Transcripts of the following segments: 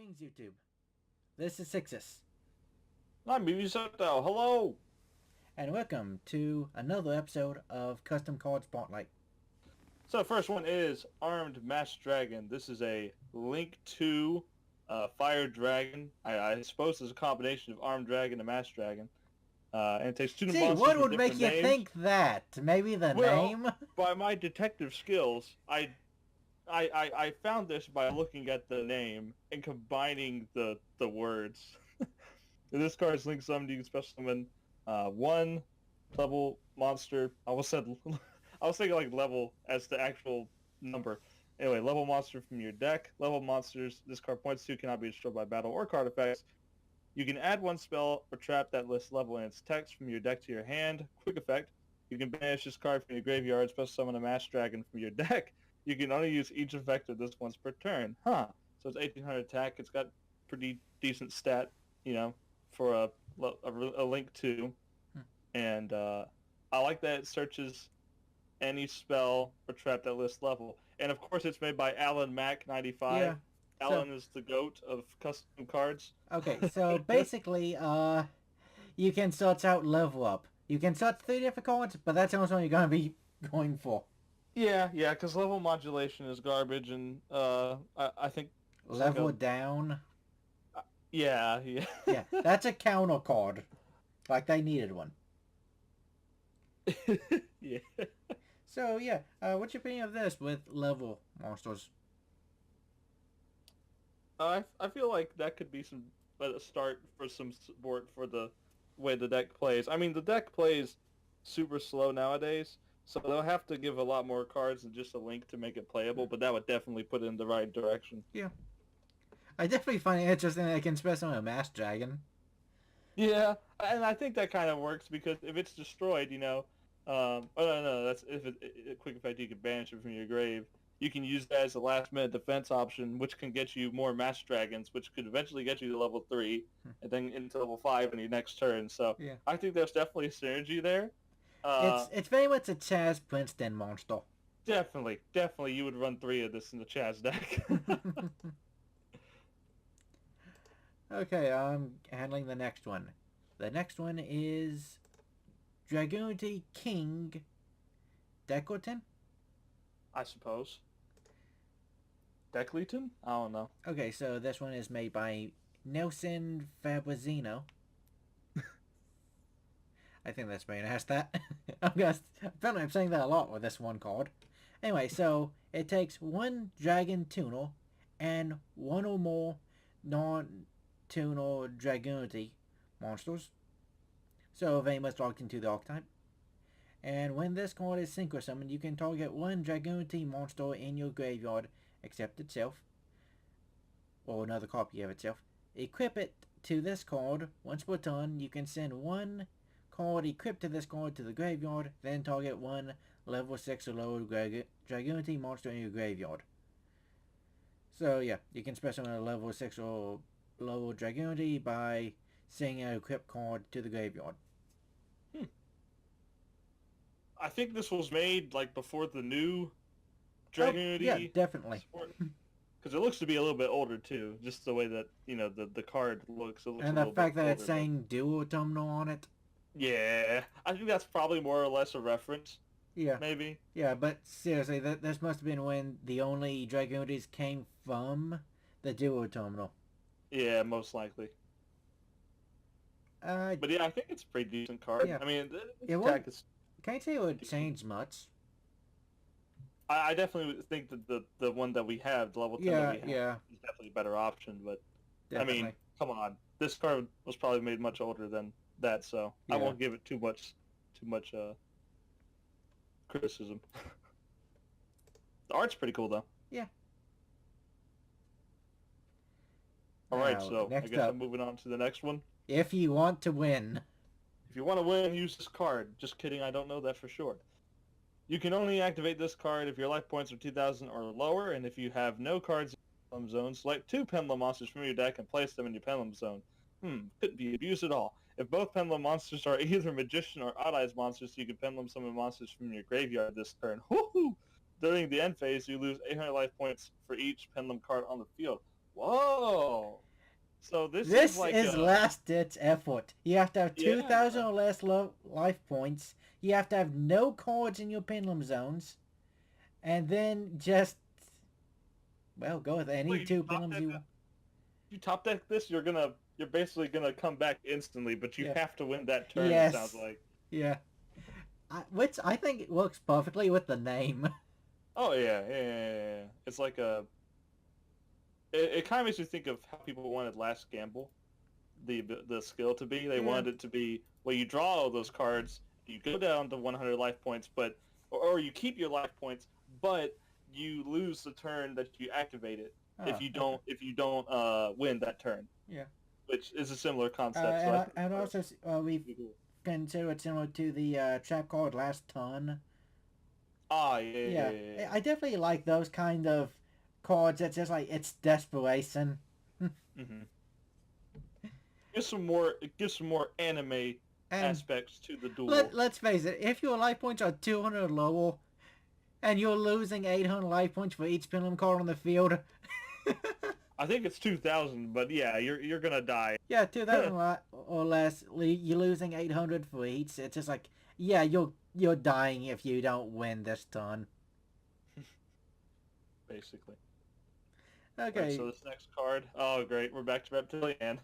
Greetings, YouTube. This is Sixus, I'm Ujisato. Hello. and welcome to another episode of Custom Card Spotlight. So the first one is Armed Masked Dragon. This is a Link to Fire Dragon. I suppose it's a combination of Armed Dragon and Masked Dragon. And it takes two See, monsters what with would make different you names. think that? Maybe the name? By my detective skills, I found this by looking at the name and combining the words. In this card's Link Summon, you can special summon one level monster. I was thinking like level as the actual number. Anyway, level monster from your deck. Level monsters this card points to cannot be destroyed by battle or card effects. You can add one spell or trap that lists level and its text from your deck to your hand. Quick effect. You can banish this card from your graveyard, special summon a Masked Dragon from your deck. You can only use each effect of this once per turn. So it's 1800 attack. It's got pretty decent stat, for a Link 2. And I like that it searches any spell or trap that lists level. And of course it's made by Alan Mac 95. Yeah. Alan is the GOAT of custom cards. Okay, so basically, you can search out level up. You can search 3 different cards, but that's the only one you're going to be going for. Yeah, because level modulation is garbage, and I think... Level down? Yeah. Yeah, that's a counter card. Like they needed one. Yeah. So, yeah, what's your opinion of this with level monsters? I feel like that could be a start for some support for the way the deck plays. I mean, the deck plays super slow nowadays, so they'll have to give a lot more cards than just a Link to make it playable, but that would definitely put it in the right direction. Yeah. I definitely find it interesting that I can specify a Masked Dragon. Yeah, and I think that kind of works because if it's destroyed, no, that's if a quick effect, you can banish it from your grave. You can use that as a last-minute defense option, which can get you more Masked Dragons, which could eventually get you to level 3, and then into level 5 in your next turn. So Yeah. I think there's definitely a synergy there. It's very much a Chaz Princeton monster. Definitely, you would run 3 of this in the Chaz deck. Okay, I'm handling the next one. The next one is Dragunity King Deklyten? I suppose. Deklyten? I don't know. Okay, so this one is made by Nelson.fabrizio. I think that's pronounced that. Apparently I'm saying that a lot with this one card. Anyway, so it takes one Dragon Tuner and one or more non-tuner Dragunity monsters. So very much locked into the archetype. And when this card is synchro summoned, you can target one Dragunity monster in your graveyard except itself, or another copy of itself. Equip it to this card. Once per turn, you can send one card equipped to this card to the graveyard, then target one level 6 or lower Dragunity monster in your graveyard. So yeah, you can special summon a level 6 or lower Dragunity by sending an equipped card to the graveyard. I think this was made like before the new Dragunity. Yeah, definitely. Because it looks to be a little bit older too, just the way that the card looks. It looks And the fact that it's saying dual terminal on it. Yeah, I think that's probably more or less a reference. Yeah. Maybe. Yeah, but seriously, this must have been when the only Dragunities came from the duo terminal. Yeah, most likely. But yeah, I think it's a pretty decent card. Yeah. I mean, the attack is... Can't say it would change much. I definitely think that the one that we have, the level 10 that we have, is definitely a better option. But Definitely. I mean, come on, this card was probably made much older than that, so I won't give it too much criticism. The art's pretty cool though. Yeah. All right, so I guess I'm moving on to the next one. If you want to win. If you want to win, use this card. Just kidding, I don't know that for sure. You can only activate this card if your life points are 2,000 or lower, and if you have no cards in your pendulum zone, select 2 pendulum monsters from your deck and place them in your pendulum zone. Couldn't be abused at all. If both pendulum monsters are either magician or odd eyes monsters, you can pendulum summon monsters from your graveyard this turn. Woohoo! During the end phase, you lose 800 life points for each pendulum card on the field. Whoa. So this is This like is a last-ditch effort. You have to have 2,000 yeah. or less life points. You have to have no cards in your pendulum zones. And then just, well, go with any Like if you two top pendulums deck you this, want. if you top deck this, you're basically gonna come back instantly, but you Yeah. have to win that turn. It sounds Yes. like. Yeah. Which I think it works perfectly with the name. Oh yeah. It's like a. It kind of makes me think of how people wanted Last Gamble, the skill to be. They Yeah. wanted it to be well, you draw all those cards, you go down to 100 life points, but or you keep your life points, but you lose the turn that you activate it Oh, okay. if you don't win that turn, Yeah. which is a similar concept. So I think And also we've pretty cool. considered it similar to the trap card Last Ton. Ah, yeah, yeah, Yeah. yeah, yeah. I definitely like those kind of cards that's just like, it's desperation. Yeah. It gives some more anime And aspects to the duel. let's face it, if your life points are 200 lower, and you're losing 800 life points for each pendulum card on the field. I think it's 2,000, but yeah, you're gonna die. Yeah, 2,000 or less, you're losing 800 for each. It's just like, yeah, you're dying if you don't win this turn. Basically. Right, so Okay, this next card. Oh, great. We're back to Reptilianne.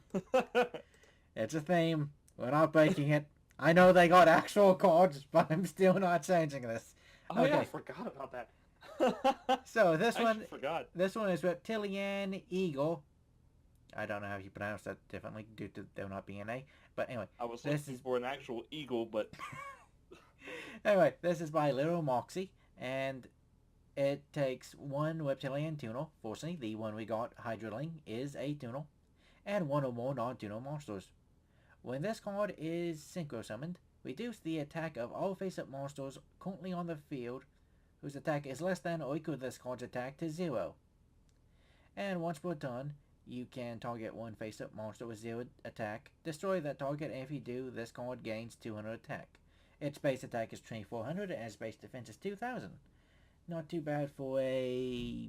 it's a theme. We're not breaking it. I know they got actual cards, but I'm still not changing this. Oh, yeah, I Okay, forgot about that. so I actually forgot. this one is Reptilianne Egle. I don't know how you pronounce that differently due to there not being an A. But anyway, I was this looking is for an actual eagle, but anyway, this is by LittleMoxxie, and it takes one Reptilian tunnel. Fortunately, the one we got, Hydraling, is a tunnel, and one or more non-tunnel monsters. When this card is synchro summoned, reduce the attack of all face-up monsters currently on the field whose attack is less than or equal to this card's attack to 0. And once per turn, you can target one face-up monster with 0 attack, destroy that target, and if you do, this card gains 200 attack. Its base attack is 2400 and its base defense is 2000. Not too bad for a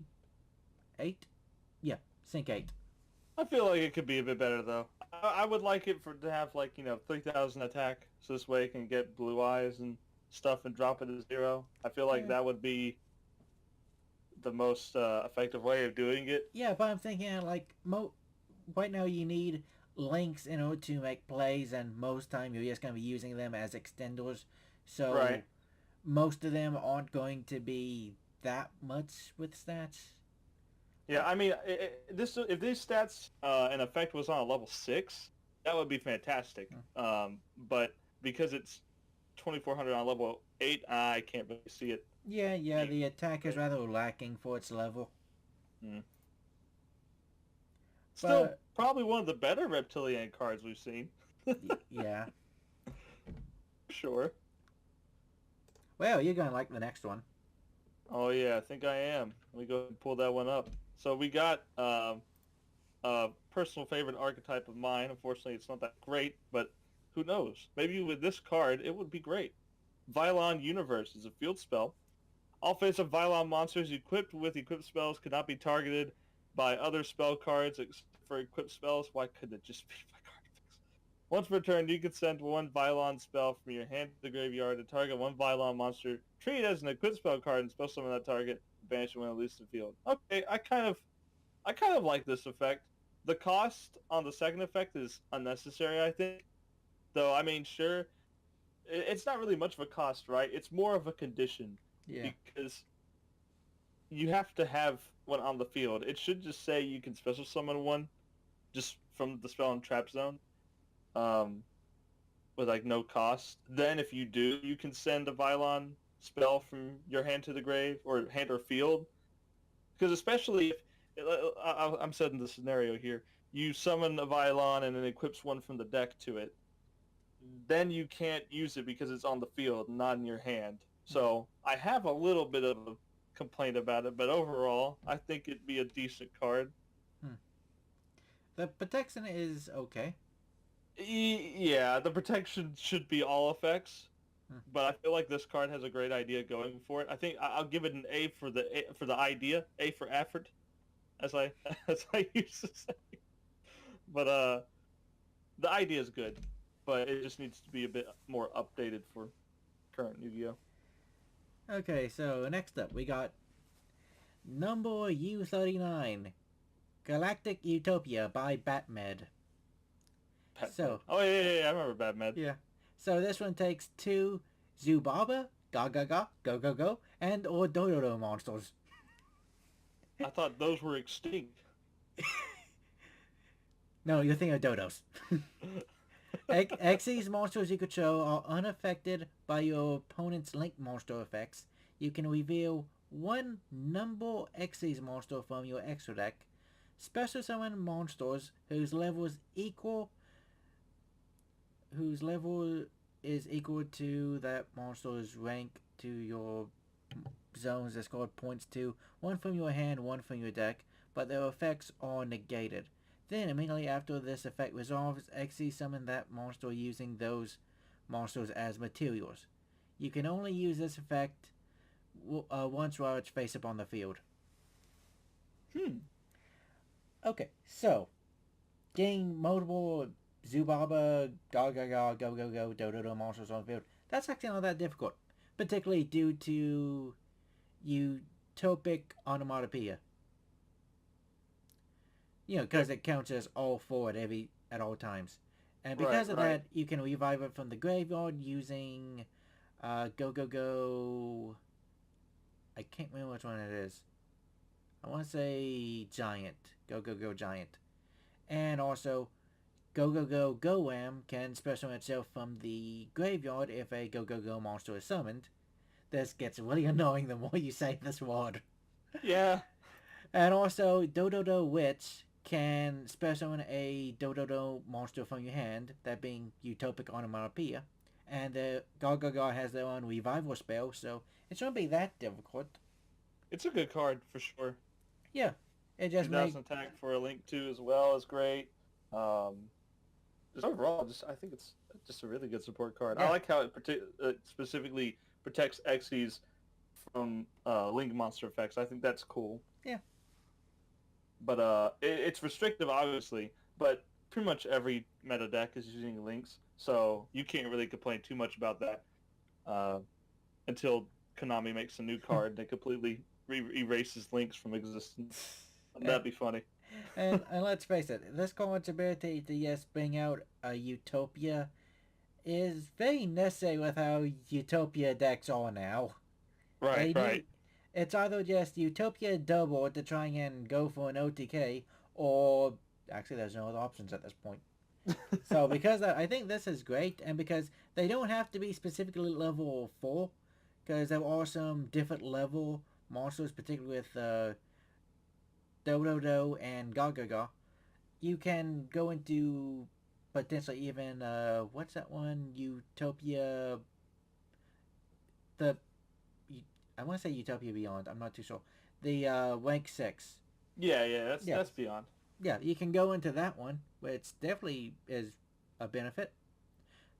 8. Yeah, sync 8. I feel like it could be a bit better though. I would like it to have like 3,000 attack, so this way it can get blue eyes and stuff and drop it to 0. I feel like Yeah. that would be the most effective way of doing it. Yeah, but I'm thinking like right now you need links in order to make plays, and most time you're just going to be using them as extenders. So Right. most of them aren't going to be that much with stats. Yeah, I mean, this if these stats and effect was on a level 6, that would be fantastic. But because it's 2,400 on level 8, I can't really see it. Yeah, the attack is rather lacking for its level. Mm. Still, But probably one of the better Reptilian cards we've seen. yeah. Sure. Well, you're going to like the next one. Oh yeah, I think I am. Let me go ahead and pull that one up. So we got a personal favorite archetype of mine. Unfortunately, it's not that great, but who knows? Maybe with this card, it would be great. Vylon Universe is a field spell. All face-up Vylon monsters equipped with equipped spells cannot be targeted by other spell cards except for equipped spells. Why couldn't it just be my card effects? Once per turn, you can send one Vylon spell from your hand to the graveyard to target one Vylon monster. Treat it as an equipped spell card and spell summon that target. Banish it when it leaves the field. Okay, I kind of like this effect. The cost on the second effect is unnecessary, I think. Though, I mean, sure, it's not really much of a cost, right? It's more of a condition Yeah. because you have to have one on the field. It should just say you can special summon one just from the spell and trap zone um, with like no cost. Then if you do, you can send a Vylon spell from your hand to the grave or hand or field. Because especially if, I'm setting the scenario here, you summon a Vylon and it equips one from the deck to it. Then you can't use it because it's on the field, not in your hand. So I have a little bit of a complaint about it, but overall, I think it'd be a decent card. The protection is okay. Yeah, the protection should be all effects, but I feel like this card has a great idea going for it. I think I'll give it an A for the idea, A for effort. as I as I used to say. But the idea is good, but it just needs to be a bit more updated for current Yu-Gi-Oh. Okay, so next up we got number U39, Galactic Utopia by BatMed. BatMed. Oh yeah, I remember BatMed. Yeah. So this one takes 2 Zubaba, Gaga, Go Go Go, and or Dododo monsters. I thought those were extinct. No, you're thinking of Dodos. Xyz monsters you control are unaffected by your opponent's link monster effects. You can reveal one number Xyz monster from your extra deck. Special summon monsters whose level is equal to that monster's rank to your zones that scored points to, one from your hand, one from your deck, but their effects are negated. Then, immediately after this effect resolves, Xyz summon that monster using those monsters as materials. You can only use this effect once while it's face up on the field. Okay, so getting multiple Zubaba, Gaga, Go Go Go, Dodo monsters on the field, that's actually not that difficult, particularly due to Utopic Onomatopoeia. You know, because it counts as all 4 at all times. And because of that, you can revive it from the graveyard using Go Go Go. I can't remember which one it is. I want to say Giant. Go Go Go Giant. And also, Go Go Go Goam can special itself from the graveyard if a Go Go Go monster is summoned. This gets really annoying the more you say this word. Yeah. And also, Dododo Witch can special summon a Dododo monster from your hand, that being Utopic Onomatopoeia. And the Gaga has their own revival spell, so it shouldn't be that difficult. It's a good card for sure. Yeah. It just 2000 attack for a Link 2 as well is great. Just overall, I think it's just a really good support card. Yeah. I like how it specifically protects Xyz from Link monster effects. I think that's cool. Yeah. But it's restrictive, obviously, but pretty much every meta deck is using Links, so you can't really complain too much about that until Konami makes a new card and it completely erases Links from existence. That'd be funny. and let's face it, this card's ability to bring out a Utopia is very necessary with how Utopia decks are now. Right. It's either just Utopia double to try and go for an OTK, or actually there's no other options at this point. So because I think this is great, and because they don't have to be specifically level 4, because there are some different level monsters, particularly with Dododo and Gaga. You can go into potentially even what's that one? Utopia. I want to say Utopia Beyond. I'm not too sure. The rank 6. Yeah, that's Beyond. Yeah, you can go into that one, which definitely is a benefit.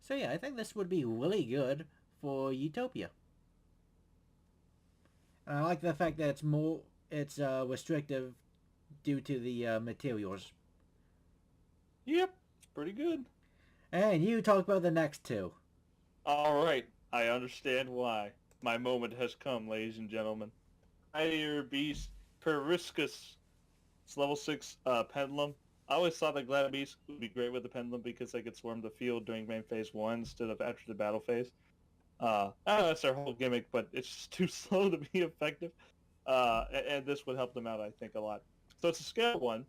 So yeah, I think this would be really good for Utopia. And I like the fact that it's restrictive due to the materials. Yep, it's pretty good. And you talk about the next 2. All right, I understand why. My moment has come, ladies and gentlemen. Gladiator Beast Periscus. It's level 6 Pendulum. I always thought that Gladiator Beast would be great with the Pendulum because they could swarm the field during main phase 1 instead of after the battle phase. I know that's their whole gimmick, but it's just too slow to be effective. And this would help them out, I think, a lot. So it's a scale 1,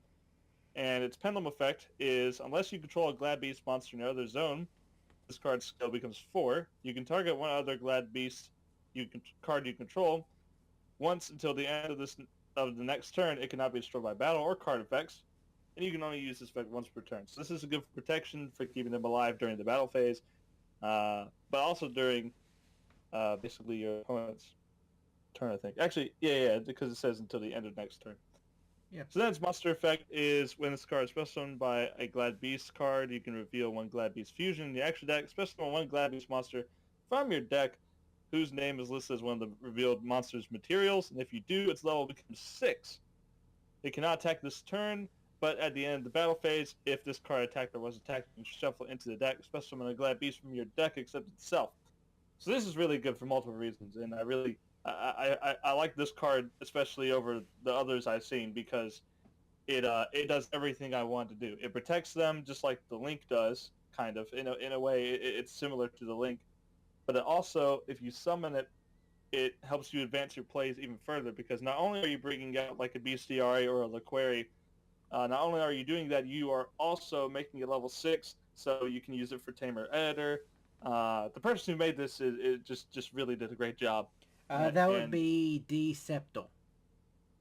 and its Pendulum effect is, unless you control a Glad Beast monster in another zone, this card's scale becomes 4. You can target one other Glad Beast card you control once until the end of the next turn. It cannot be destroyed by battle or card effects, and you can only use this effect once per turn. So this is a good protection for keeping them alive during the battle phase, but also during basically your opponent's turn, I think. Actually, yeah, because it says until the end of next turn. Yeah. So then its monster effect is when this card is special summoned by a Glad Beast card, you can reveal one Glad Beast fusion in the extra deck, special summon one Glad Beast monster from your deck whose name is listed as one of the revealed monster's materials, and if you do, its level becomes 6. It cannot attack this turn, but at the end of the battle phase, if this card attacked or was attacked, you can shuffle it into the deck, special summon a Glad Beast from your deck except itself. So this is really good for multiple reasons, and I like this card especially over the others I've seen because it does everything I want to do. It protects them just like the Link does, kind of in a way. It's similar to the Link, but it also, if you summon it, it helps you advance your plays even further because not only are you bringing out like a Bestiary or a Laqueri, not only are you doing that, you are also making it level 6, so you can use it for Tamer Editor. The person who made this just really did a great job. That would And be Deceptor.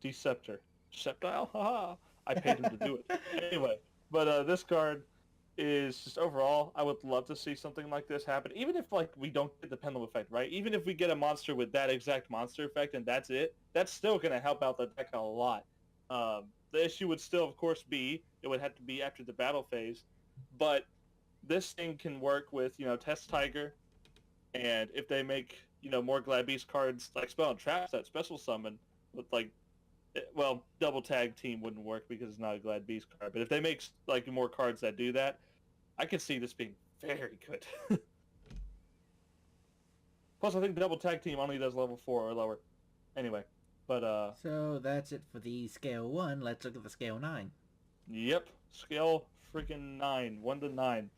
Deceptor. Sceptile? Haha. I paid him to do it. Anyway, but this card is just overall, I would love to see something like this happen. Even if like we don't get the pendulum effect, right? Even if we get a monster with that exact monster effect and that's it, that's still going to help out the deck a lot. The issue would still, of course, be it would have to be after the battle phase, but this thing can work with Test Tiger, and if they make more Glad Beast cards like Spell and Traps that special summon with like well, double tag team wouldn't work because it's not a Glad Beast card. But if they make like more cards that do that, I could see this being very good. Plus, I think double tag team only does level 4 or lower. Anyway, but So that's it for the scale 1. Let's look at the scale 9. Yep, scale freaking 9, 1 to 9.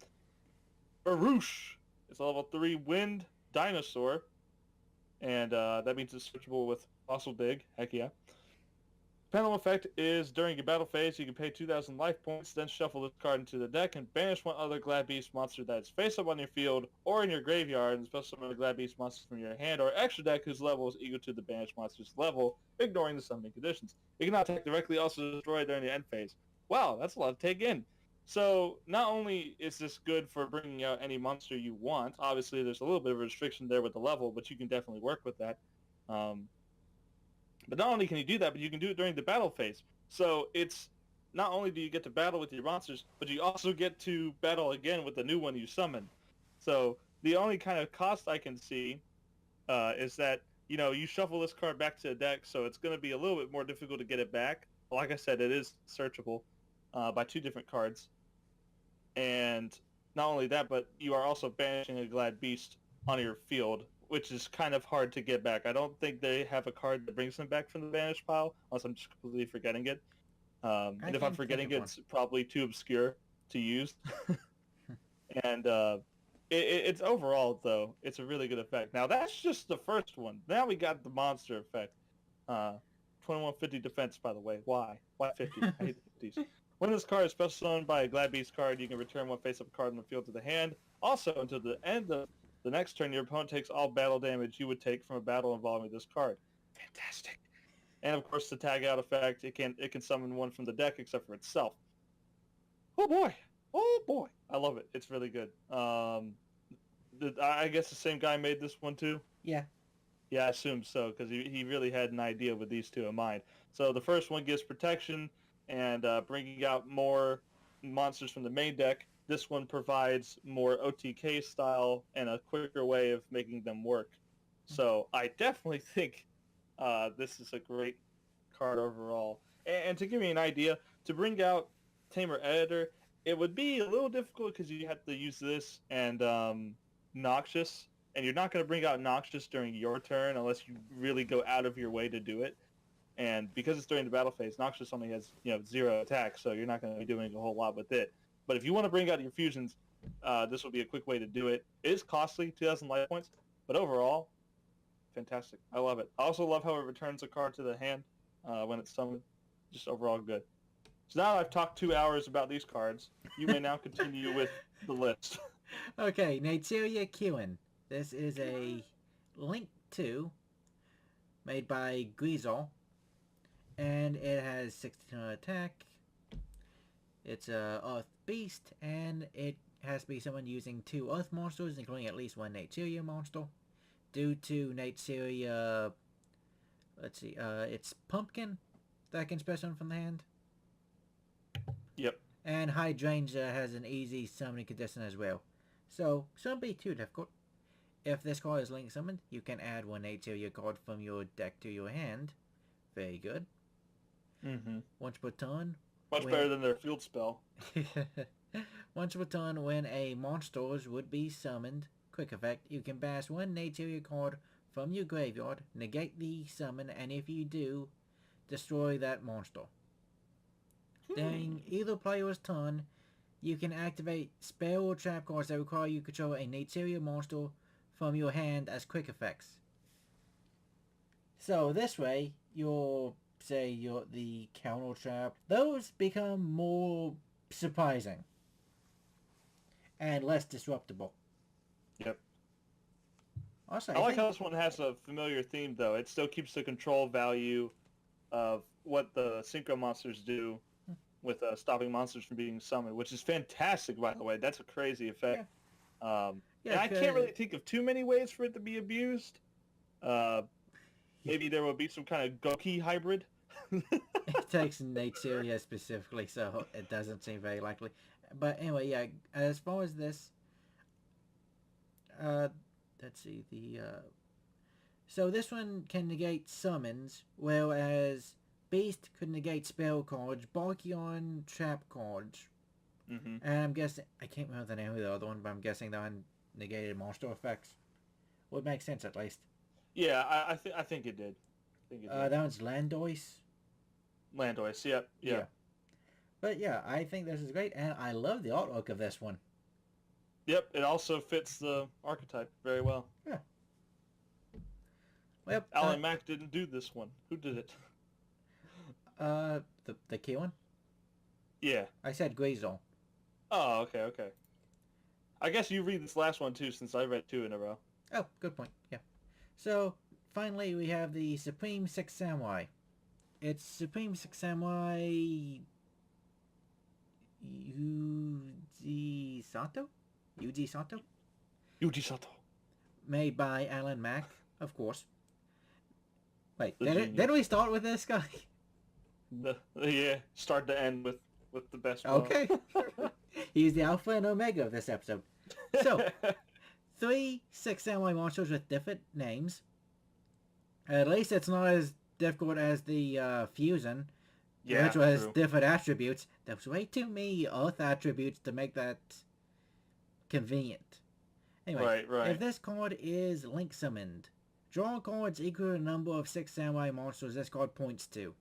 Verush. It's a level 3 wind dinosaur, and that means it's switchable with Fossil Dig. Heck yeah. Pendulum effect is during your battle phase, you can pay 2,000 life points, then shuffle this card into the deck and banish one other Glad Beast monster that is face up on your field or in your graveyard, and special summon a Glad Beast monster from your hand or extra deck whose level is equal to the banished monster's level, ignoring the summoning conditions. It cannot attack directly, also destroy during the end phase. Wow, that's a lot to take in. So not only is this good for bringing out any monster you want, obviously there's a little bit of a restriction there with the level, but you can definitely work with that. But not only can you do that, but you can do it during the battle phase. So it's not only do you get to battle with your monsters, but you also get to battle again with the new one you summon. So the only kind of cost I can see is that you shuffle this card back to the deck, so it's going to be a little bit more difficult to get it back. Like I said, it is searchable by 2 different cards, and not only that, but you are also banishing a Glad Beast on your field, which is kind of hard to get back. I don't think they have a card that brings them back from the banish pile, unless I'm just completely forgetting it. And if I'm forgetting it, it's probably too obscure to use. And it's overall, though, it's a really good effect. Now, that's just the first one. Now we got the monster effect. 2150 defense, by the way. Why? Why 50? I hate the 50s. When this card is special summoned by a Glad Beast card, you can return one face-up card in the field to the hand. Also, until the end of the next turn, your opponent takes all battle damage you would take from a battle involving this card. Fantastic. And of course, the tag out effect, it can summon one from the deck except for itself. Oh boy. Oh boy. I love it. It's really good. I guess the same guy made this one too? Yeah. Yeah, I assume so, because he really had an idea with these two in mind. So the first one gives protection and bringing out more monsters from the main deck. This one provides more OTK style and a quicker way of making them work. So I definitely think this is a great card overall. And to give me an idea, to bring out Tamer Editor, it would be a little difficult because you have to use this and Noxious. And you're not going to bring out Noxious during your turn unless you really go out of your way to do it. And because it's during the battle phase, Noxious only has 0 attack, so you're not going to be doing a whole lot with it. But if you want to bring out your fusions, this will be a quick way to do it. It is costly, 2,000 life points, but overall, fantastic. I love it. I also love how it returns a card to the hand when it's summoned. Just overall good. So now I've talked 2 hours about these cards. You may now continue with the list. Okay, Naturia Kirin. This is a Link 2 made by Grezar, and it has 16 attack. It's a Earth Beast, and it has to be summoned using 2 Earth monsters, including at least 1 Naturia monster. Due to Naturia, let's see, it's Pumpkin that can special from the hand. Yep. And Hydrangea has an easy summoning condition as well. So, shouldn't be too difficult. If this card is Link summoned, you can add 1 Naturia card from your deck to your hand. Very good. Mm-hmm. Once per turn, Much better than their field spell. once per turn, when a monster would be summoned, quick effect, you can bash one Naturia card from your graveyard, negate the summon, and if you do, destroy that monster. During either player's turn, you can activate spell or trap cards that require you control a Naturia monster from your hand as quick effects. So this way, the counter trap, those become more surprising and less disruptible. Yep. Also, I like how this one has a familiar theme, though. It still keeps the control value of what the synchro monsters do with stopping monsters from being summoned, which is fantastic, by the way. That's a crazy effect. Yeah. And I can't really think of too many ways for it to be abused. Maybe there will be some kind of Goki hybrid. It takes Naturia specifically, so it doesn't seem very likely. But anyway, yeah, as far as this, let's see, so this one can negate summons, whereas Beast could negate spell cards, Barkion trap cards, Mm-hmm. and I'm guessing, I can't remember the name of the other one, but I'm guessing that one negated monster effects. Would make sense at least. Yeah, I think it did. That one's Landois. Landois, yep, yeah. But yeah, I think this is great, and I love the artwork of this one. Yep, it also fits the archetype very well. Yeah. Well, Alan Mack didn't do this one. Who did it? The key one? Yeah. I said Grezar. Oh, okay. I guess you read this last one too, since I read 2 in a row. Oh, good point. Yeah. So, finally, we have the Supreme Six Samurai. It's Supreme Six Samurai Ujisato? Ujisato. Made by Alan Mack, of course. Wait, did we start with this guy? Yeah, start to end with the best one. Okay. He's the alpha and omega of this episode. So, 3 Six Samurai monsters with different names. At least it's not as difficult as the Fusion, which was true. different attributes. There was way too many Earth attributes to make that convenient. Anyway, right. If this card is Link summoned, draw cards equal to the number of Six Samurai monsters this card points to.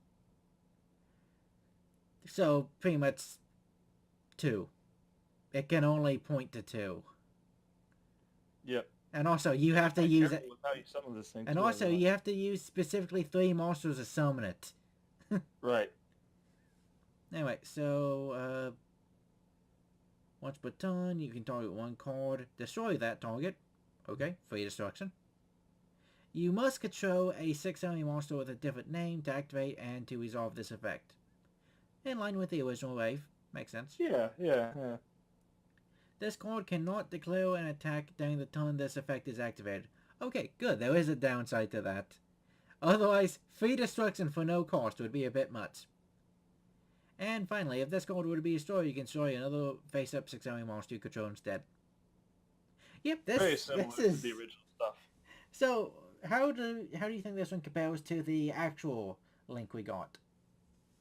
So, pretty much 2. It can only point to 2. Yep. And also, you have to use it. And also, you have to use specifically 3 monsters to summon it. Right. Anyway, so once per turn, you can target 1 card, destroy that target. Okay, free destruction. You must control a 6 enemy monster with a different name to activate and to resolve this effect. In line with the original wave, makes sense. Yeah. This card cannot declare an attack during the turn this effect is activated. Okay, good. There is a downside to that. Otherwise, free destruction for no cost would be a bit much. And finally, if this card were to be destroyed, you can destroy another face-up 6 enemy monster you control instead. Yep, very similar to the original stuff. So, how do you think this one compares to the actual Link we got?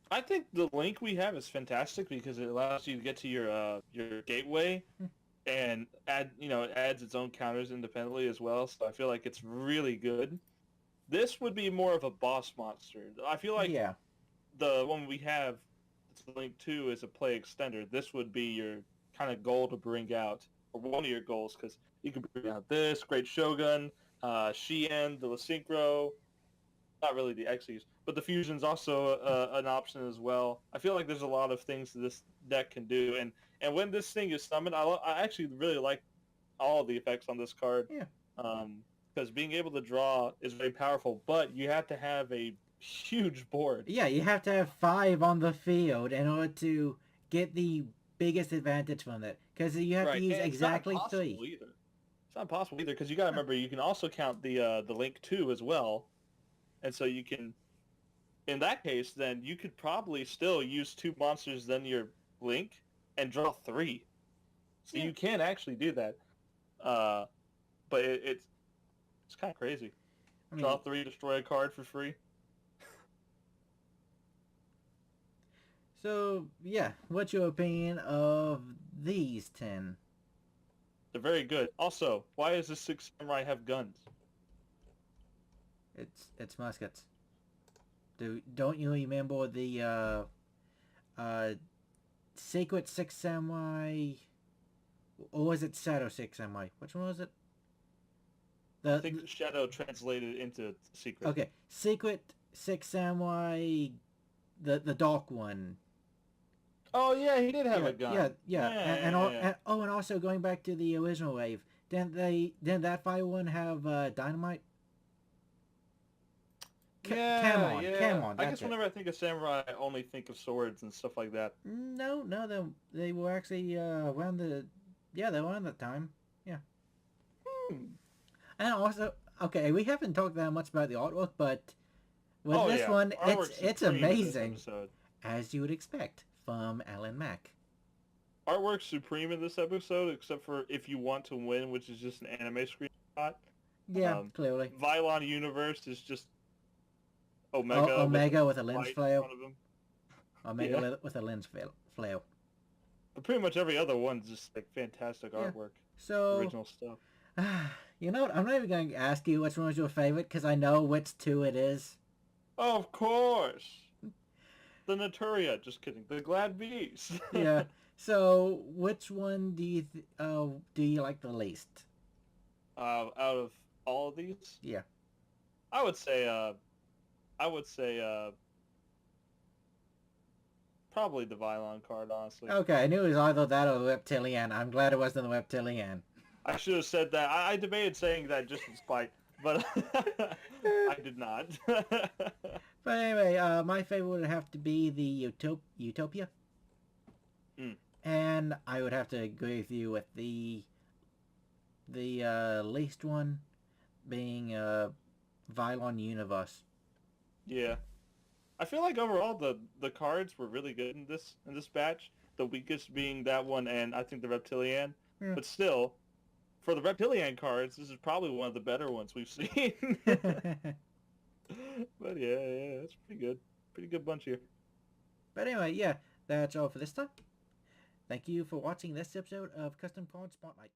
I think the Link we have is fantastic because it allows you to get to your gateway and it adds its own counters independently as well. So I feel like it's really good. This would be more of a boss monster. I feel like the one we have, Link 2, is a play extender. This would be your kind of goal to bring out, or one of your goals, because you can bring out this, Great Shogun, Shien, the Synchro, not really the Xyz, but the Fusion's also an option as well. I feel like there's a lot of things that this deck can do, and when this thing is summoned, I actually really like all of the effects on this card. Yeah. Because being able to draw is very powerful, but you have to have a huge board. Yeah, you have to have 5 on the field in order to get the biggest advantage from it. Because you have to use exactly 3. It's not possible either, because you got to remember, you can also count the Link 2 as well. And so you can, in that case, then you could probably still use 2 monsters than your Link and draw 3. So you can actually do that. But it's kind of crazy. Draw 3, destroy a card for free. So, yeah, what's your opinion of these 10? They're very good. Also, why does the Six Samurai have guns? It's muskets. Don't you remember the uh Secret Six Samurai, or was it Shadow Six Samurai? Which one was it? I The think Shadow translated into Secret. Okay, Secret Six Samurai, the dark one. Oh yeah, he did have Yeah, a gun. yeah, yeah. Yeah. And also going back to the original wave, didn't that fire one have dynamite? Yeah. Camon, I that's guess it. whenever I think of samurai, I only think of swords and stuff like that. No, they were actually around the, yeah, they were around that time. Yeah, Hmm. and also, okay, we haven't talked that much about the artwork, but with Oh this yeah, one, artwork's it's supreme in this amazing, episode. as you would expect from Alan Mack. Artwork's supreme in this episode, except for if you want to win, which is just an anime screenshot. Yeah, clearly. Vylon Universe is just Omega with Omega with a a lens light in flail. front of him. Omega Yeah, with a lens flail. but pretty much every other one's just like fantastic Yeah. artwork, So, original stuff. you know what? I'm not even going to ask you which one was your favorite because I know which two it is. Of course, the Naturia. Just kidding. The Glad Bees. Yeah. So, which one do you like the least? Out of all of these, Yeah. I would say, I would say, probably the Vylon card. Honestly, Okay, I knew it was either that or the Reptilianne. I'm glad it wasn't the Reptilianne. I should have said that. I debated saying that just in spite, but I did not. But anyway, my favorite would have to be the Utopia. Mm. And I would have to agree with you with the least one being Vylon Universe. Yeah, I feel like overall the cards were really good in this batch. The weakest being that one, and I think the Reptilianne. Yeah. But still, for the Reptilianne cards, this is probably one of the better ones we've seen. But yeah, it's pretty good. Pretty good bunch here. But anyway, yeah, that's all for this time. Thank you for watching this episode of Custom Card Spotlight.